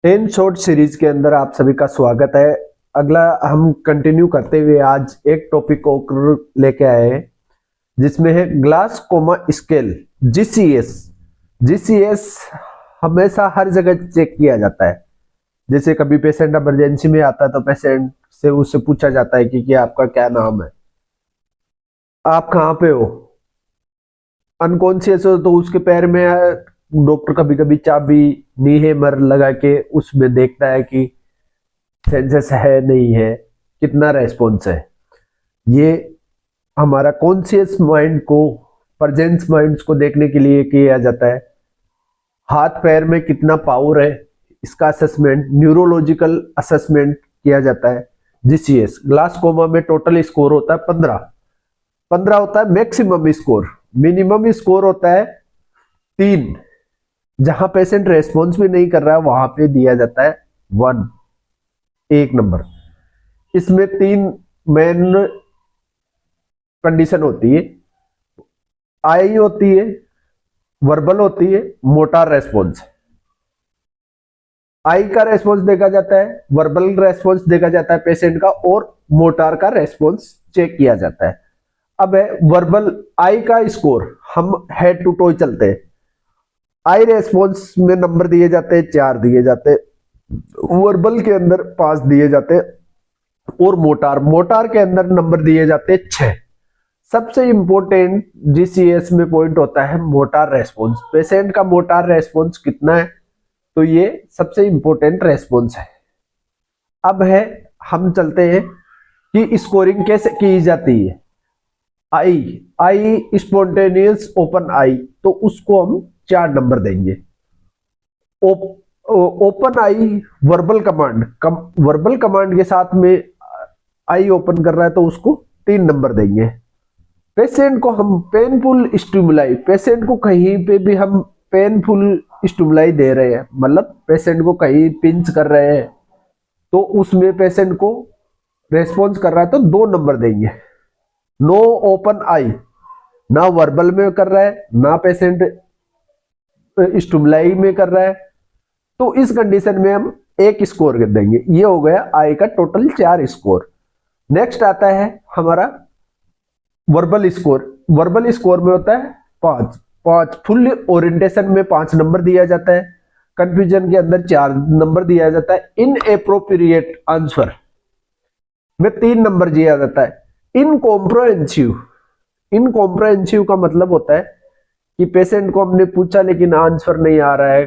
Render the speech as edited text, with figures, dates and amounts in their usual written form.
Ten short series के अंदर आप सभी का स्वागत है। अगला हम कंटिन्यू करते हुए आज एक टॉपिक को लेके आए हैं जिसमें है glass coma scale GCS. GCS हमेशा हर जगह चेक किया जाता है। जैसे कभी पेशेंट इमरजेंसी में आता है तो पेशेंट से उससे पूछा जाता है कि आपका क्या नाम है, आप कहाँ पे हो। अनकॉन्शियस हो तो उसके पैर में डॉक्टर कभी कभी चाबी नी हैमर लगा के उसमें देखता है कि सेंसेस है नहीं है, कितना रेस्पॉन्स है। ये हमारा कॉन्शियस माइंड को प्रेजेंस माइंड्स को देखने के लिए किया जाता है। हाथ पैर में कितना पावर है इसका असेसमेंट, न्यूरोलॉजिकल असेसमेंट किया जाता है। जीसीएस ग्लासकोमा में टोटल स्कोर होता है 15 होता है मैक्सिमम स्कोर। मिनिमम स्कोर होता है 3। जहां पेशेंट रेस्पॉन्स भी नहीं कर रहा है वहां पे दिया जाता है 1 नंबर। इसमें 3 मेन कंडीशन होती है। आई होती है, वर्बल होती है, मोटार रेस्पॉन्स। आई का रेस्पॉन्स देखा जाता है, वर्बल रेस्पॉन्स देखा जाता है पेशेंट का, और मोटार का रेस्पॉन्स चेक किया जाता है। अब है वर्बल आई का स्कोर, हम हेड टू टो चलते हैं। आई रेस्पॉन्स में नंबर दिए जाते हैं 4 दिए जाते हैं, वर्बल के अंदर 5 दिए जाते हैं, और मोटार के अंदर नंबर दिए जाते हैं 6। सबसे इंपॉर्टेंट जीसीएस में पॉइंट होता है मोटार रेस्पॉन्स। पेशेंट का मोटार रेस्पॉन्स कितना है, तो ये सबसे इंपॉर्टेंट रेस्पॉन्स है। अब है हम चलते हैं कि स्कोरिंग कैसे की जाती है। आई स्पॉन्टेनियस ओपन आई, तो उसको हम 4 नंबर देंगे। ओपन आई वर्बल कमांड के साथ में आई ओपन कर रहा है तो उसको 3 नंबर देंगे। पेशेंट को हम पेनफुल स्टिमुलाई, पेशेंट को कहीं पे भी हम पेनफुल स्टिमुलाई दे रहे हैं, मतलब पेशेंट को कहीं पिंच कर रहे हैं तो उसमें पेशेंट को रेस्पॉन्स कर रहा है तो 2 नंबर देंगे। नो ओपन आई, ना वर्बल में कर रहा है ना पेशेंट स्टिमुलाई में कर रहा है, तो इस कंडीशन में हम 1 स्कोर देंगे। ये हो गया आई का टोटल 4 स्कोर। नेक्स्ट आता है हमारा वर्बल स्कोर। वर्बल स्कोर में होता है 5 फुल ओरिएंटेशन में 5 नंबर दिया जाता है, कंफ्यूजन के अंदर 4 नंबर दिया जाता है, इन एप्रोप्रिएट आंसर में 3 नंबर दिया जाता है। इनकॉम्प्रहेंसिव का मतलब होता है कि पेशेंट को हमने पूछा लेकिन आंसर नहीं आ रहा है,